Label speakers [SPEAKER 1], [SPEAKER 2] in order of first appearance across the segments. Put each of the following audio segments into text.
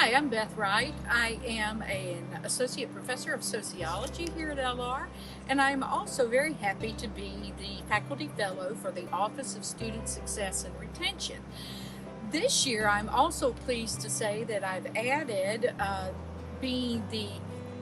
[SPEAKER 1] Hi, I'm Beth Wright. I am an associate professor of sociology here at LR, and I'm also very happy to be the faculty fellow for the Office of Student Success and Retention. This year, I'm also pleased to say that I've added being the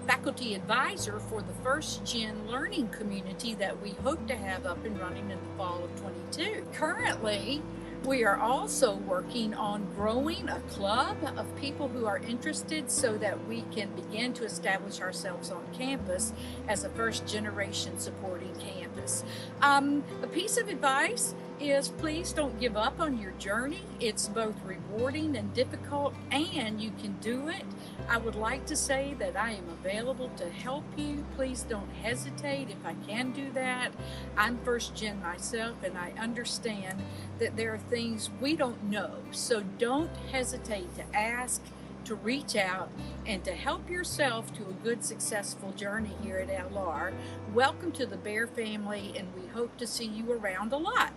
[SPEAKER 1] faculty advisor for the First Gen learning community that we hope to have up and running in the fall of 22. Currently, we are also working on growing a club of people who are interested so that we can begin to establish ourselves on campus as a first generation supporting campus. A piece of advice is please don't give up on your journey. It's both rewarding and difficult, and you can do it. I would like to say that I am available to help you. Please don't hesitate if I can do that. I'm first gen myself, and I understand that there are things we don't know. So don't hesitate to ask, to reach out, and to help yourself to a good, successful journey here at LR. Welcome to the Bear family, and we hope to see you around a lot.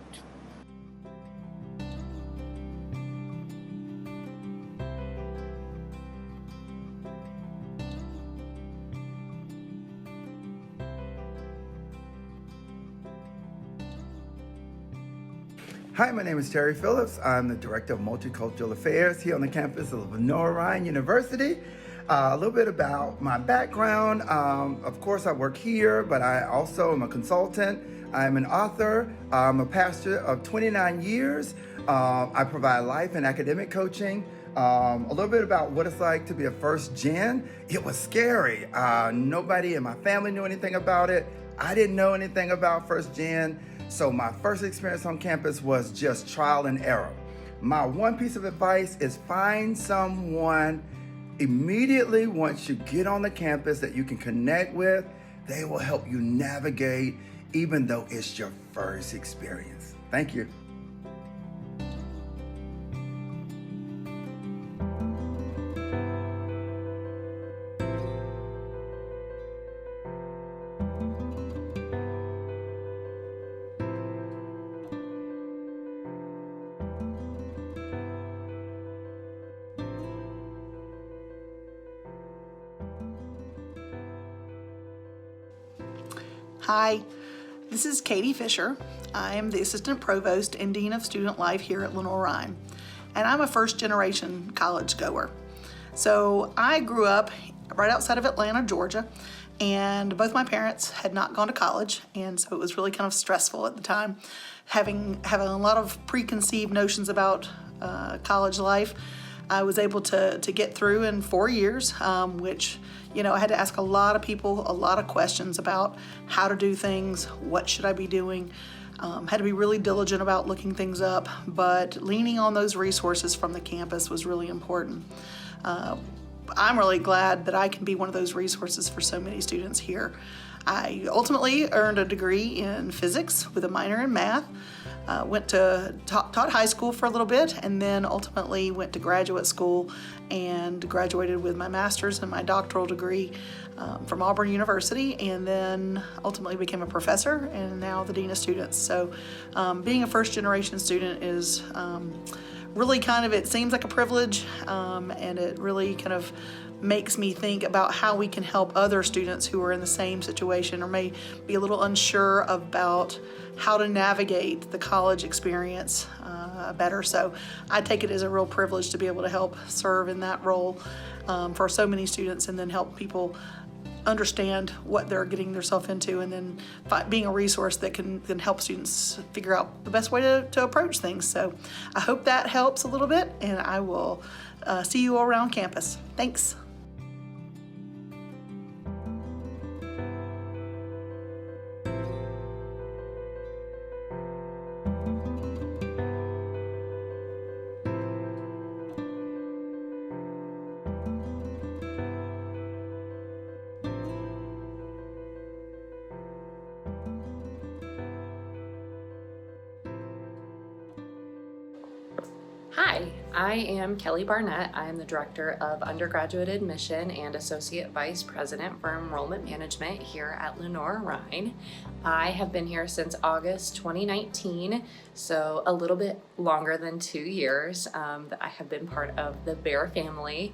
[SPEAKER 2] Hi, my name is Terry Phillips. I'm the Director of Multicultural Affairs here on the campus of Lenoir-Rhyne University. A little bit about my background. Of course, I work here, but I also am a consultant. I'm an author. I'm a pastor of 29 years. I provide life and academic coaching. A little bit about what it's like to be a first gen. It was scary. Nobody in my family knew anything about it. I didn't know anything about first gen. So my first experience on campus was just trial and error. My one piece of advice is find someone immediately once you get on the campus that you can connect with. They will help you navigate even though it's your first experience. Thank you.
[SPEAKER 3] Hi, this is Katie Fisher. I am the Assistant Provost and Dean of Student Life here at Lenoir-Rhyne, and I'm a first generation college goer. So I grew up right outside of Atlanta, Georgia, and both my parents had not gone to college, and so it was really kind of stressful at the time, having a lot of preconceived notions about college life. I was able to get through in 4 years, which, I had to ask a lot of people a lot of questions about how to do things, what should I be doing. Had to be really diligent about looking things up, but leaning on those resources from the campus was really important. I'm really glad that I can be one of those resources for so many students here. I ultimately earned a degree in physics with a minor in math. Taught high school for a little bit, and then ultimately went to graduate school and graduated with my master's and my doctoral degree from Auburn University, and then ultimately became a professor and now the Dean of Students. So being a first generation student is really it seems like a privilege, and it really kind of makes me think about how we can help other students who are in the same situation or may be a little unsure about how to navigate the college experience better. So I take it as a real privilege to be able to help serve in that role for so many students, and then help people understand what they're getting themselves into, and then being a resource that can help students figure out the best way to approach things. So I hope that helps a little bit, and I will see you all around campus. Thanks.
[SPEAKER 4] Hi, I am Kelly Barnett. I am the Director of Undergraduate Admission and Associate Vice President for Enrollment Management here at Lenoir-Rhyne. I have been here since August 2019, so a little bit longer than 2 years that I have been part of the Bear family.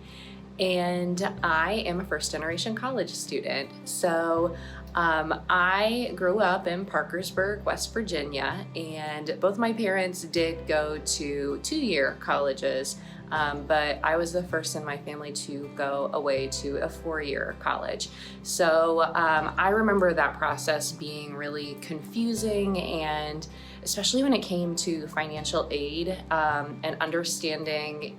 [SPEAKER 4] and I am a first-generation college student. So I grew up in Parkersburg, West Virginia, and both my parents did go to two-year colleges, but I was the first in my family to go away to a four-year college. So I remember that process being really confusing, and especially when it came to financial aid and understanding,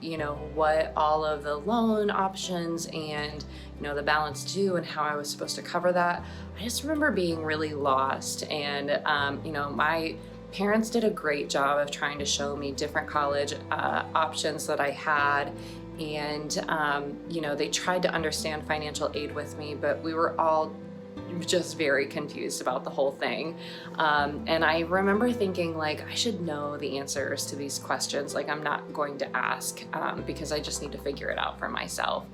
[SPEAKER 4] what all of the loan options and, the balance due and how I was supposed to cover that. I just remember being really lost, and, my parents did a great job of trying to show me different college options that I had. And, they tried to understand financial aid with me, but we were all just very confused about the whole thing. And I remember thinking, like, I should know the answers to these questions. Like, I'm not going to ask because I just need to figure it out for myself.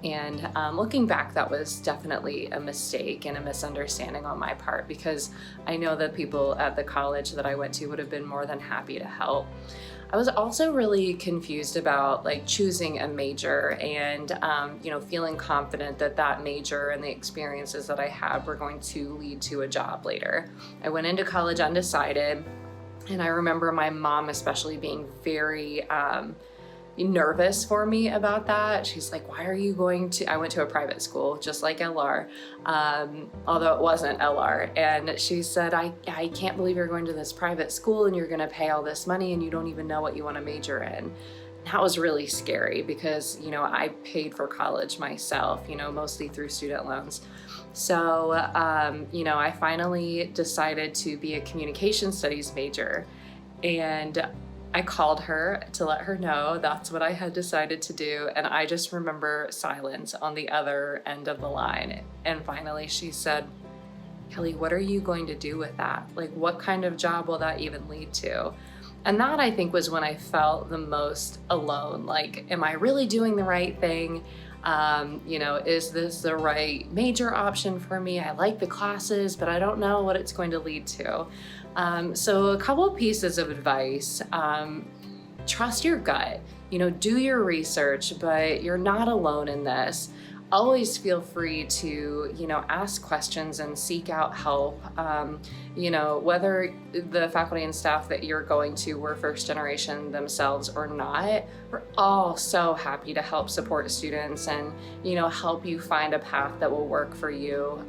[SPEAKER 4] And looking back, that was definitely a mistake and a misunderstanding on my part, because I know that people at the college that I went to would have been more than happy to help. I was also really confused about choosing a major and, feeling confident that that major and the experiences that I had were going to lead to a job later. I went into college undecided, and I remember my mom especially being very nervous for me about that. She's like, why are you going to, I went to a private school just like LR, although it wasn't LR. And she said, I can't believe you're going to this private school and you're gonna pay all this money and you don't even know what you wanna major in. That was really scary because, I paid for college myself, mostly through student loans. So, I finally decided to be a communication studies major, and I called her to let her know that's what I had decided to do, and I just remember silence on the other end of the line. And finally she said, Kelly, what are you going to do with that? Like, what kind of job will that even lead to? And that, I think, was when I felt the most alone. Like, am I really doing the right thing? Is this the right major option for me? I like the classes, but I don't know what it's going to lead to. So a couple pieces of advice: trust your gut. Do your research, but you're not alone in this. Always feel free to, ask questions and seek out help. Whether the faculty and staff that you're going to were first generation themselves or not, we're all so happy to help support students and, help you find a path that will work for you.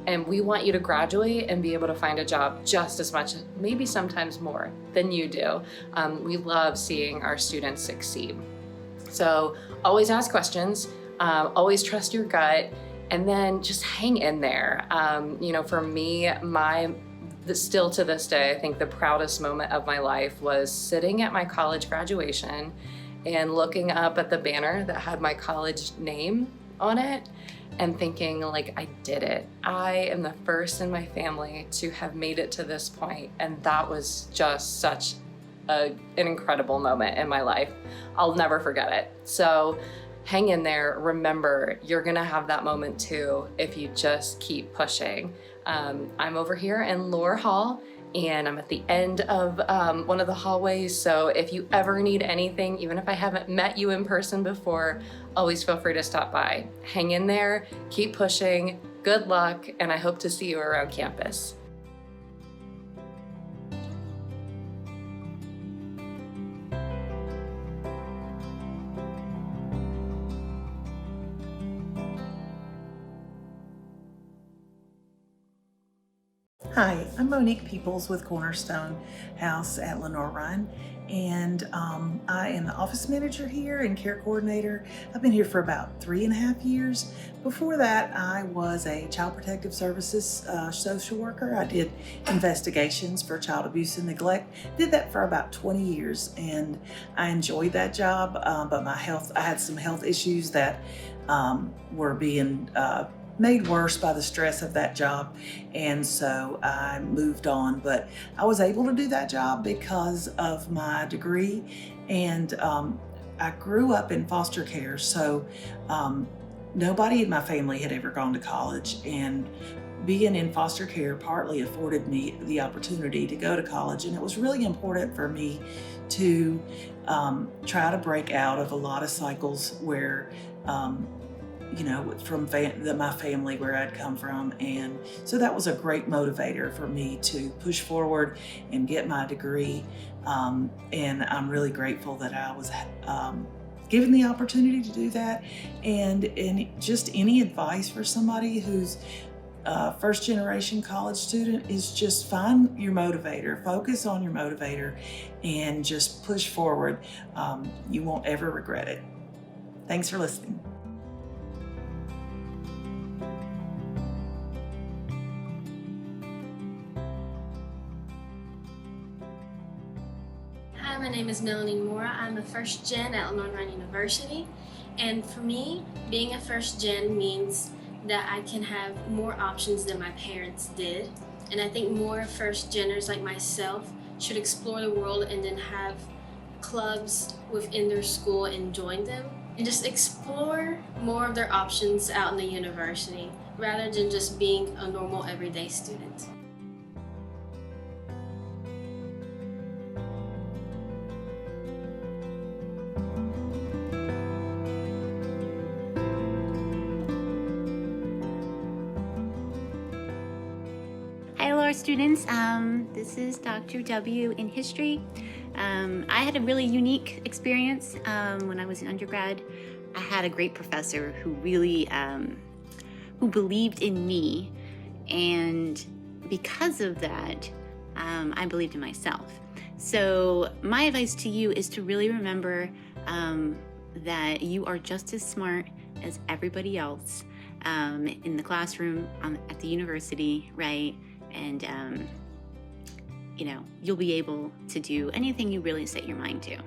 [SPEAKER 4] And we want you to graduate and be able to find a job just as much, maybe sometimes more than you do. We love seeing our students succeed. So always ask questions. Always trust your gut, and then just hang in there. For me, still to this day, I think the proudest moment of my life was sitting at my college graduation and looking up at the banner that had my college name on it and thinking, like, I did it. I am the first in my family to have made it to this point, and that was just such an incredible moment in my life. I'll never forget it. So hang in there. Remember, you're gonna have that moment too if you just keep pushing. I'm over here in Lower Hall, and I'm at the end of one of the hallways, so if you ever need anything, even if I haven't met you in person before, always feel free to stop by. Hang in there, keep pushing, good luck, and I hope to see you around campus.
[SPEAKER 5] Hi, I'm Monique Peoples with Cornerstone House at Lenoir-Rhyne, and I am the office manager here and care coordinator. I've been here for about 3.5 years. Before that, I was a child protective services social worker. I did investigations for child abuse and neglect. Did that for about 20 years, and I enjoyed that job, but I had some health issues that were being made worse by the stress of that job, and so I moved on. But I was able to do that job because of my degree, and I grew up in foster care, so nobody in my family had ever gone to college, and being in foster care partly afforded me the opportunity to go to college, and it was really important for me to try to break out of a lot of cycles where from my family where I'd come from. And so that was a great motivator for me to push forward and get my degree. And I'm really grateful that I was given the opportunity to do that. And just any advice for somebody who's a first generation college student is just find your motivator, focus on your motivator, and just push forward. You won't ever regret it. Thanks for listening.
[SPEAKER 6] Hi, my name is Melanie Mora. I'm a first gen at Lenoir-Rhyne University. And for me, being a first gen means that I can have more options than my parents did. And I think more first geners like myself should explore the world and then have clubs within their school and join them. And just explore more of their options out in the university rather than just being a normal everyday student.
[SPEAKER 7] Hi, students. This is Dr. W in history. I had a really unique experience when I was an undergrad. I had a great professor who really who believed in me, and because of that, I believed in myself. So my advice to you is to really remember that you are just as smart as everybody else in the classroom, at the university, right? And you'll be able to do anything you really set your mind to.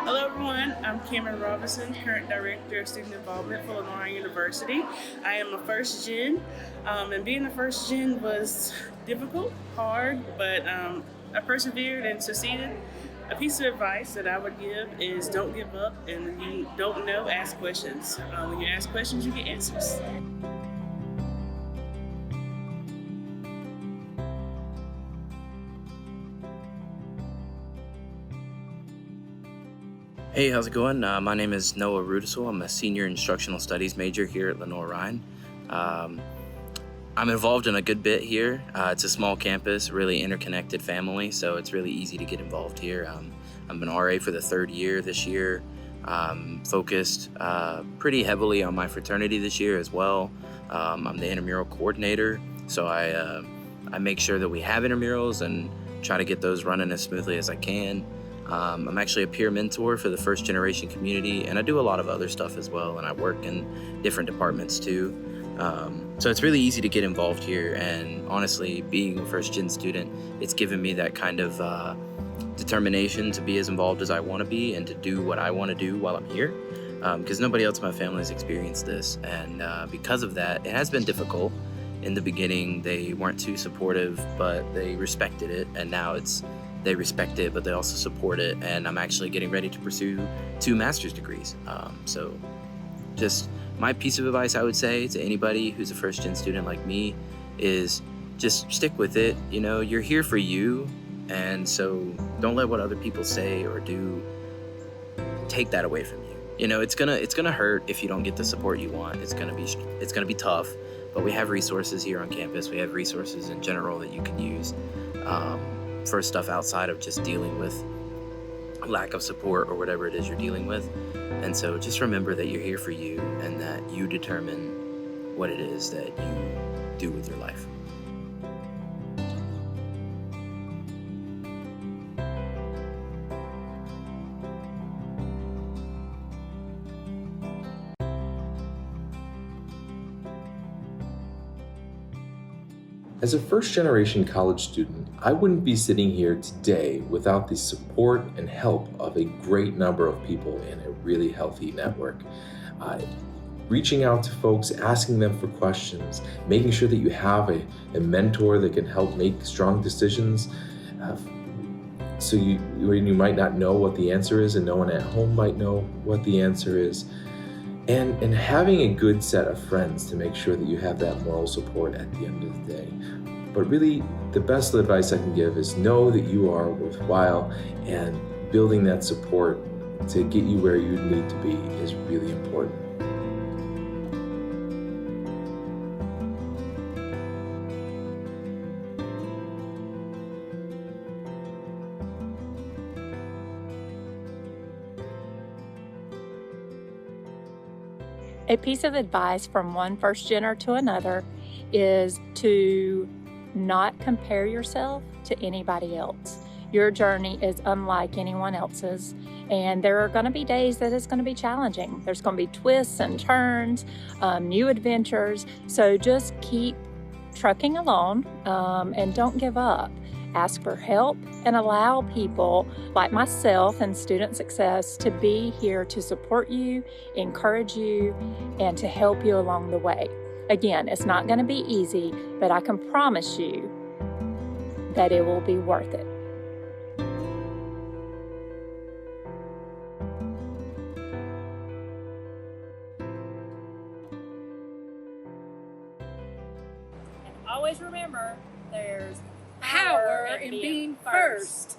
[SPEAKER 8] Hello everyone, I'm Cameron Robinson, current Director of Student Involvement for Lenoir-Rhyne University. I am a first gen, and being a first gen was difficult, hard, but I persevered and succeeded. A piece of advice that I would give is don't give up, and when you don't know, ask questions. When you ask questions, you get answers.
[SPEAKER 9] Hey, how's it going? My name is Noah Rudisel. I'm a senior instructional studies major here at Lenoir-Rhyne. I'm involved in a good bit here. It's a small campus, really interconnected family, so it's really easy to get involved here. I'm an RA for the third year this year. Focused pretty heavily on my fraternity this year as well. I'm the intramural coordinator, so I make sure that we have intramurals and try to get those running as smoothly as I can. I'm actually a peer mentor for the first generation community, and I do a lot of other stuff as well, and I work in different departments too. So it's really easy to get involved here, and honestly, being a first gen student, it's given me that kind of determination to be as involved as I want to be and to do what I want to do while I'm here, because nobody else in my family has experienced this, and because of that, it has been difficult. In the beginning, they weren't too supportive, but they respected it, and now they respect it, but they also support it, and I'm actually getting ready to pursue 2 master's degrees. So just my piece of advice I would say to anybody who's a first gen student like me is just stick with it. You know, you're here for you, and so don't let what other people say or do take that away from you. You know, it's gonna hurt if you don't get the support you want. It's gonna be tough, but we have resources here on campus. We have resources in general that you can use for stuff outside of just dealing with lack of support or whatever it is you're dealing with. And so just remember that you're here for you and that you determine what it is that you do with your life.
[SPEAKER 10] As a first-generation college student, I wouldn't be sitting here today without the support and help of a great number of people in a really healthy network. reaching out to folks, asking them for questions, making sure that you have a mentor that can help make strong decisions. So when you might not know what the answer is and no one at home might know what the answer is. And having a good set of friends to make sure that you have that moral support at the end of the day. But really, the best advice I can give is know that you are worthwhile, and building that support to get you where you need to be is really important.
[SPEAKER 11] A piece of advice from one first-gener to another is to not compare yourself to anybody else. Your journey is unlike anyone else's, and there are going to be days that it's going to be challenging. There's going to be twists and turns, new adventures, so just keep trucking along and don't give up. Ask for help and allow people like myself and Student Success to be here to support you, encourage you, and to help you along the way. Again, it's not going to be easy, but I can promise you that it will be worth it. And always remember, there's
[SPEAKER 1] Power in being first.